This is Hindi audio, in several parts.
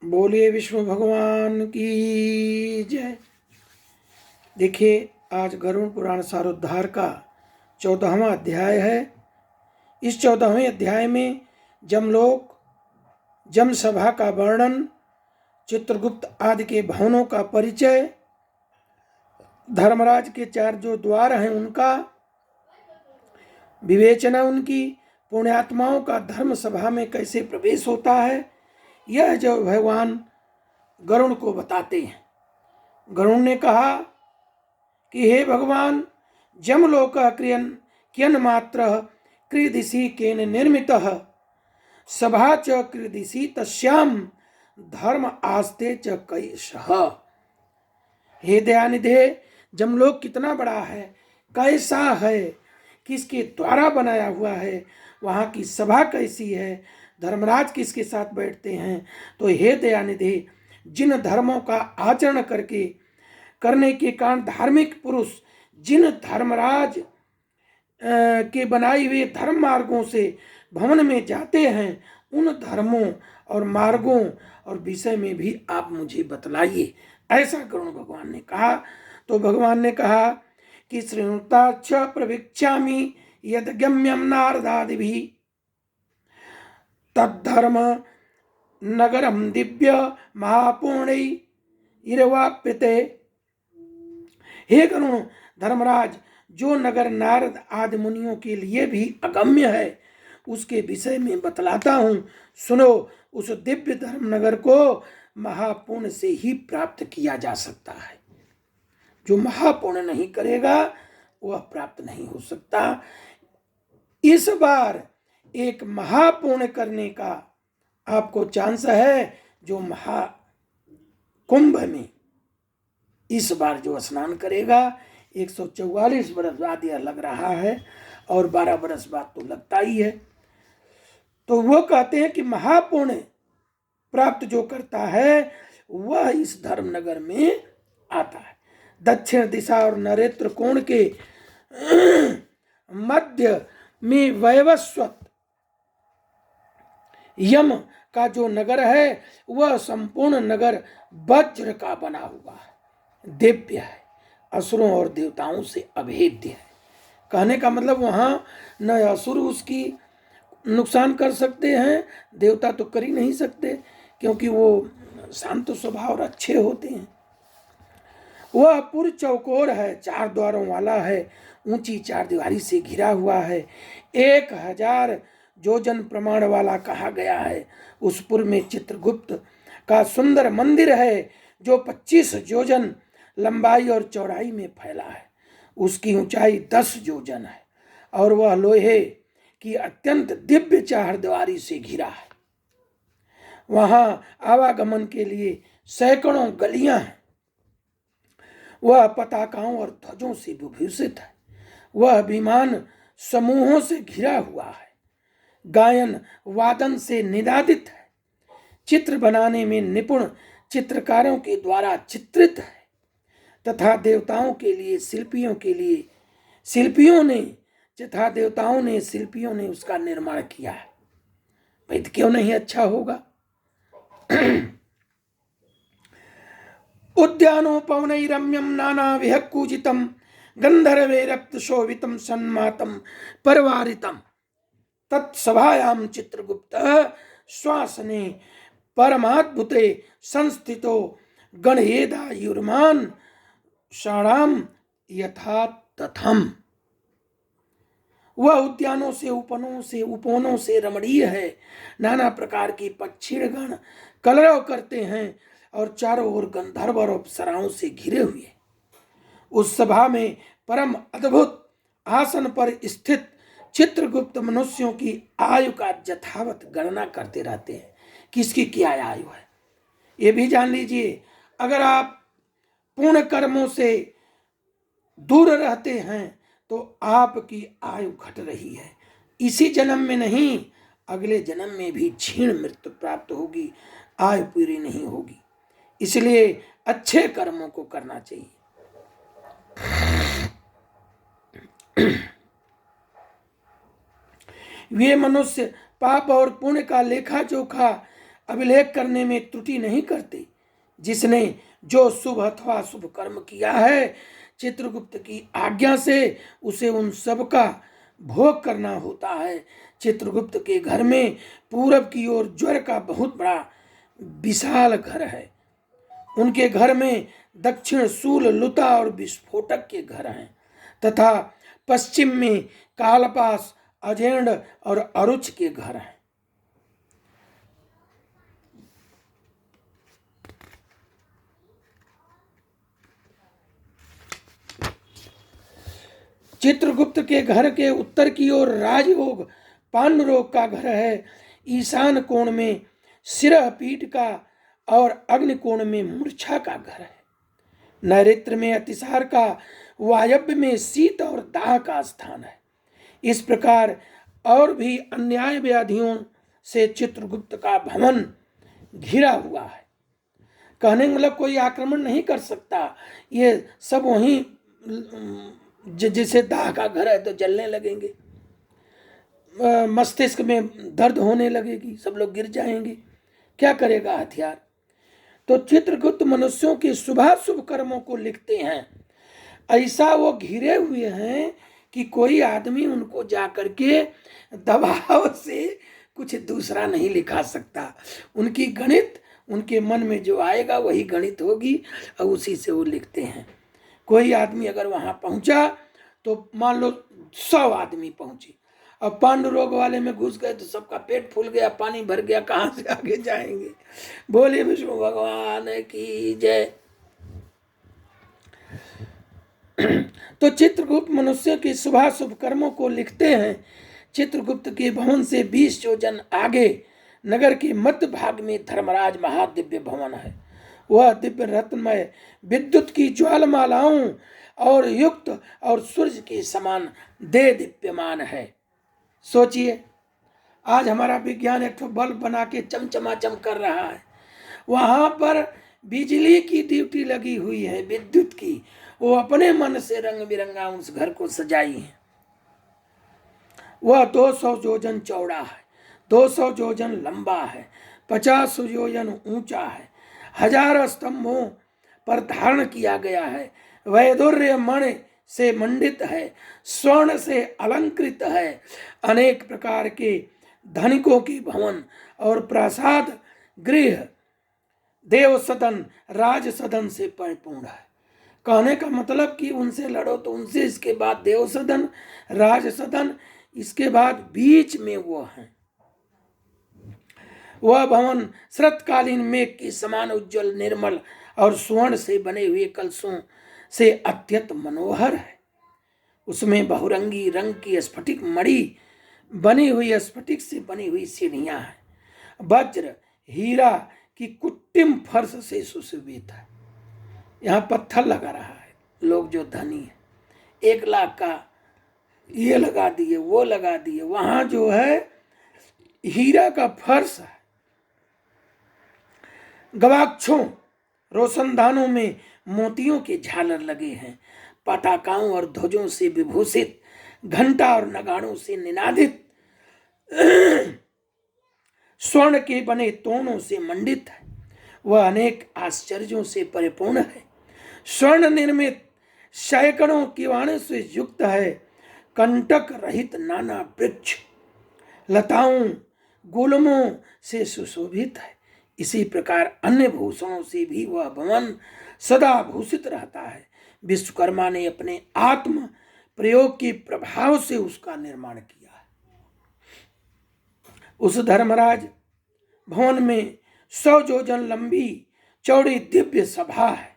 बोलिए विष्णु भगवान की जय। देखिए, आज गरुड़ पुराण सारोद्धार का 14वां अध्याय है। इस 14वें अध्याय में जमलोक, जम सभा का वर्णन, चित्रगुप्त आदि के भवनों का परिचय, धर्मराज के 4 जो द्वार हैं उनका विवेचना, उनकी पुण्यात्माओं का धर्म सभा में कैसे प्रवेश होता है, यह जो भगवान गरुड़ को बताते हैं। गरुड़ ने कहा कि हे भगवान, जमलोक क्रियन कियन मात्र कृदिशि केन निर्मितः सभा च कृदिशि तस्याम धर्म आस्ते च कैशः। हे दयानिधे, जमलोक कितना बड़ा है, कैसा है, किसके द्वारा बनाया हुआ है, वहाँ की सभा कैसी है, धर्मराज किसके साथ बैठते हैं। तो हे दयानिधे, जिन धर्मों का आचरण करने के कारण धार्मिक पुरुष जिन धर्मराज के बनाए हुए धर्म मार्गों से भवन में जाते हैं, उन धर्मों और मार्गों और विषय में भी आप मुझे बतलाइए, ऐसा गरुड़ भगवान ने कहा। तो भगवान ने कहा कि श्रृणुताच्च प्रवीक्ष्यामि यद्गम्यं नारदादिभिः तद्धर्म नगरम दिव्य महापूर्णैर्वाप्यते। हे गरुड़, धर्मराज, जो नगर नारद आदि मुनियों के लिए भी अगम्य है, उसके विषय में बतलाता हूं, सुनो। उस दिव्य धर्म नगर को महापुण्य से ही प्राप्त किया जा सकता है। जो महापुण्य नहीं करेगा वह प्राप्त नहीं हो सकता। इस बार एक महापुण्य करने का आपको चांस है। जो महाकुंभ में इस बार जो स्नान करेगा, 144 बरस बाद यह लग रहा है, और 12 बरस बाद तो लगता ही है। तो वो कहते हैं कि महापुण्य प्राप्त जो करता है वह इस धर्मनगर में आता है। दक्षिण दिशा और नरेत्र कोण के मध्य में वैवस्वत यम का जो नगर है, वह संपूर्ण नगर वज्र का बना हुआ है, दिव्य है, असुरों और देवताओं से अभेद्य है। कहने का मतलब वहां न असुर उसकी नुकसान कर सकते हैं, देवता तो कर ही नहीं सकते, क्योंकि वो शांत स्वभाव और अच्छे होते हैं। वह पुर चौकोर है, 4 द्वारों वाला है, ऊंची 4 दीवारी से घिरा हुआ है, 1000 जोजन प्रमाण वाला कहा गया है। उस पुर में चित्रगुप्त का सुंदर मंदिर है, जो 25 जोजन लंबाई और चौड़ाई में फैला है। उसकी ऊंचाई 10 जोजन है, और वह लोहे की अत्यंत दिव्य 4 दीवारी से घिरा है। वहां आवागमन के लिए सैकड़ों गलियां हैं। वह पताकाओं और ध्वजों से विभूषित है। वह विमान समूहों से घिरा हुआ है, गायन वादन से निनादित है, चित्र बनाने में निपुण चित्रकारों के द्वारा चित्रित है, तथा देवताओं के लिए शिल्पियों ने उसका निर्माण किया है। भाई क्यों नहीं अच्छा होगा। उद्यानोपवनैरम्यं नानाविहकूजितं गंधर्वैरप्त शोभितं सन्मातं परवारितं तत्सभायां चित्रगुप्तः स्वासने परमाद्भुते संस्थितो गणयेदायुर्मान् षाणाम यथा तथम। वह उद्यानों से उपवनों से रमणीय है। नाना प्रकार के पक्षीगण कलरव करते हैं और चारों ओर गंधर्व और अप्सराओं से घिरे हुए। उस सभा में परम अद्भुत आसन पर स्थित चित्रगुप्त मनुष्यों की आयु का यथावत गणना करते रहते हैं, किसकी क्या आयु है। ये भी जान लीजिए, अगर आप पूर्ण कर्मों से दूर रहते हैं तो आपकी आयु घट रही है। इसी जन्म में नहीं, अगले जन्म में भी क्षीण मृत्यु प्राप्त होगी, आयु पूरी नहीं होगी। इसलिए अच्छे कर्मों को करना चाहिए। वे मनुष्य पाप और पुण्य का लेखा जोखा अभिलेख करने में त्रुटि नहीं करते। जिसने जो शुभ अथवा शुभ कर्म किया है चित्रगुप्त की आज्ञा से उसे उन सब का भोग करना होता है। चित्रगुप्त के घर में पूरब की ओर ज्वर का बहुत बड़ा विशाल घर है। उनके घर में दक्षिण शूल, लुता और विस्फोटक के घर हैं तथा पश्चिम में कालपास, अजेंड और अरुच के घर हैं। चित्रगुप्त के घर के उत्तर की ओर राजयोग पांडुरोग का घर है। ईशान कोण में सिरह पीठ का और अग्नि कोण में मूर्छा का घर है। नैऋत्य में अतिसार का, वायव्य में शीत और दाह का स्थान है। इस प्रकार और भी अन्याय व्याधियों से चित्रगुप्त का भवन घिरा हुआ है। कहने मतलब कोई आक्रमण नहीं कर सकता। ये सब वहीं जैसे दाह का घर है तो जलने लगेंगे, मस्तिष्क में दर्द होने लगेगी, सब लोग गिर जाएंगे, क्या करेगा हथियार। तो चित्रगुप्त मनुष्यों के शुभाशुभ कर्मों को लिखते हैं। ऐसा वो घिरे हुए हैं कि कोई आदमी उनको जाकर के दबाव से कुछ दूसरा नहीं लिखा सकता। उनकी गणित, उनके मन में जो आएगा वही गणित होगी और उसी से वो लिखते हैं। कोई आदमी अगर वहां पहुंचा तो मान लो 100 आदमी पहुंचे, अब पांडुरोग वाले में घुस गए तो सबका पेट फूल गया, पानी भर गया, कहां से आगे जाएंगे। बोले विष्णु भगवान की जय। तो चित्रगुप्त मनुष्य के शुभाशुभ कर्मों को लिखते हैं। चित्रगुप्त के भवन से 20 योजन आगे नगर के मध्य भाग में धर्मराज महादिव्य भवन है। वह दिव्य रत्नमय, विद्युत की ज्वालमालाओं और युक्त और सूर्य के समान दे दीप्यमान है। सोचिए, आज हमारा विज्ञान एक बल्ब बना के चमचमाचम कर रहा है, वहां पर बिजली की ड्यूटी लगी हुई है, विद्युत की। वो अपने मन से रंग बिरंगा उस घर को सजाई है। वह 200 योजन चौड़ा है, 200 योजन लंबा है, 50 योजन ऊंचा है, 1000 स्तंभों पर धारण किया गया है, वैदुर्य मणि से मंडित है, स्वर्ण से अलंकृत है। अनेक प्रकार के धनिकों की भवन और प्रासाद, गृह, देव सदन, राज सदन से परिपूर्ण है। कहने का मतलब कि उनसे लड़ो तो उनसे, इसके बाद देव सदन, राज सदन, इसके बाद बीच में वो है। वह भवन शरतकालीन मेघ के समान उज्जवल, निर्मल और स्वर्ण से बने हुए कलशों से अत्यंत मनोहर है। उसमें बहुरंगी रंग की स्फटिक मणि बनी हुई, स्फटिक से बनी हुई सीढ़ियां हैं। वज्र हीरा की कुट्टिम फर्श से सुशोभित है। यहाँ पत्थर लगा रहा है। लोग जो धनी है 1 लाख का ये लगा दिए, वो लगा दिए। वहां जो है हीरा का फर्श है। गवाक्षों, रोशनदानों में मोतियों के झालर लगे हैं। पताकाओं और ध्वजों से विभूषित, घंटा और नगाड़ों से निनादित, स्वर्ण के बने तोरणों से मंडित है। वह अनेक आश्चर्यों से परिपूर्ण है। स्वर्ण निर्मित सैकड़ों किवाड़ों से युक्त है। कंटक रहित नाना वृक्ष, लताओं, गुलमों से सुशोभित है। इसी प्रकार अन्य भूषणों से भी वह भवन सदा भूषित रहता है। विश्वकर्मा ने अपने आत्म प्रयोग के प्रभाव से उसका निर्माण किया है। उस धर्मराज भवन में 100 योजन लंबी चौड़ी दिव्य सभा है,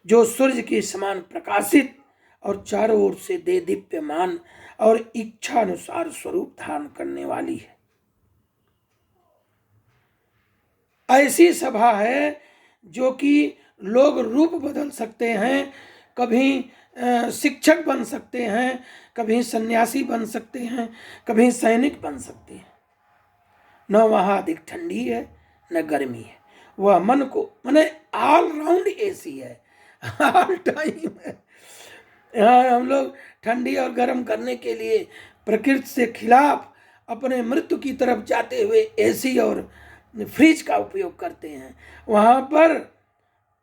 जो सूर्य के समान प्रकाशित और चारों ओर से दे दीप्यमान और इच्छा अनुसार स्वरूप धारण करने वाली है। ऐसी सभा है जो कि लोग रूप बदल सकते हैं, कभी शिक्षक बन सकते हैं, कभी सन्यासी बन सकते हैं, कभी सैनिक बन सकते हैं। न वहाँ अधिक ठंडी है न गर्मी है। वह मन को माने ऑल राउंड एसी है, ऑल टाइम है। यहाँ हम लोग ठंडी और गर्म करने के लिए प्रकृति से खिलाफ अपने मृत्यु की तरफ जाते हुए एसी और फ्रिज का उपयोग करते हैं, वहां पर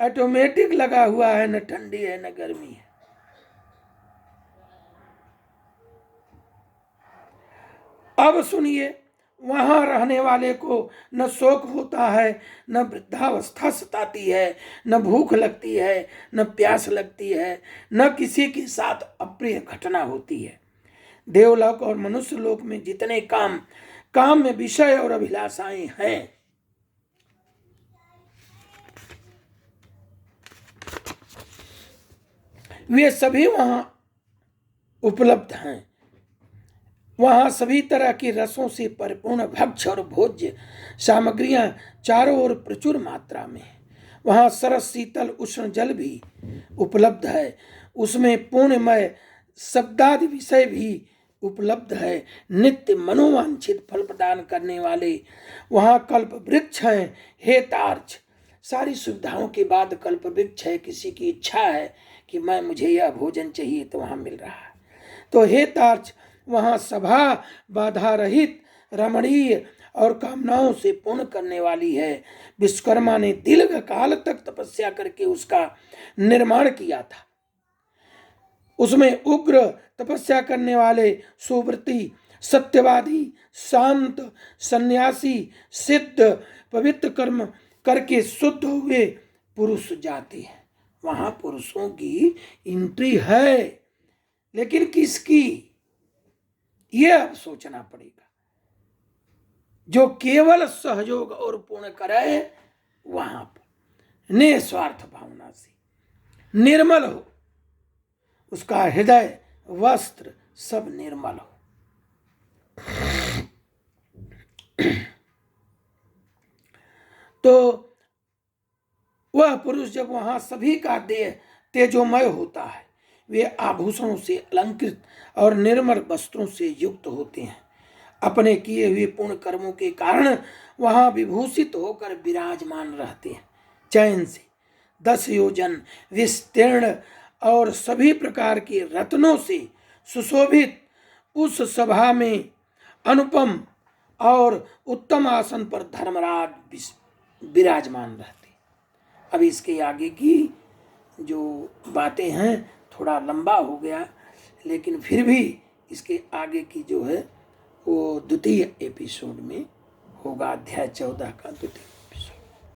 ऑटोमेटिक लगा हुआ है, न ठंडी है न गर्मी है। अब सुनिए, वहां रहने वाले को न शोक होता है, न वृद्धावस्था सताती है, न भूख लगती है, न प्यास लगती है, न किसी के साथ अप्रिय घटना होती है। देवलोक और मनुष्य लोक में जितने काम में विषय और अभिलाषाएं हैं, वे सभी वहां उपलब्ध हैं। वहां सभी तरह की रसों से परिपूर्ण भक्ष्य और भोज्य सामग्रियां चारों ओर प्रचुर मात्रा में है। वहां सरस शीतल उष्ण जल भी उपलब्ध है, उसमें पूर्णमय शब्दादि विषय भी उपलब्ध है। नित्य मनोवांछित फल प्रदान करने वाले वहां कल्प वृक्ष हैं। हे तार्च, सारी सुविधाओं के बाद कल्प वृक्ष है। किसी की इच्छा है कि मुझे यह भोजन चाहिए तो वहां मिल रहा है। तो हे तार्च, वहां सभा बाधा रहित, रमणीय और कामनाओं से पूर्ण करने वाली है। विश्वकर्मा ने दीर्घ काल तक तपस्या करके उसका निर्माण किया था। उसमें उग्र तपस्या करने वाले सुव्रती, सत्यवादी, शांत, सन्यासी, सिद्ध, पवित्र कर्म करके शुद्ध हुए पुरुष जाते हैं। वहां पुरुषों की एंट्री है, लेकिन किसकी, यह अब सोचना पड़ेगा। जो केवल सहयोग और पूर्ण करे, वहां पर निस्वार्थ भावना से निर्मल हो, उसका हृदय वस्त्र सब निर्मल हो। तो वह पुरुष जब वहां सभी का देह तेजोमय होता है, वे आभूषणों से अलंकृत और निर्मल वस्त्रों से युक्त होते हैं। अपने किए हुए पूर्ण कर्मों के कारण वहां विभूषित होकर विराजमान रहते हैं। चैन से 10 योजन विस्तीर्ण और सभी प्रकार के रत्नों से सुशोभित उस सभा में अनुपम और उत्तम आसन पर धर्मराज विराजमान रहते। अब इसके आगे की जो बातें हैं थोड़ा लंबा हो गया, लेकिन फिर भी इसके आगे की जो है वो द्वितीय एपिसोड में होगा, अध्याय 14 का द्वितीय।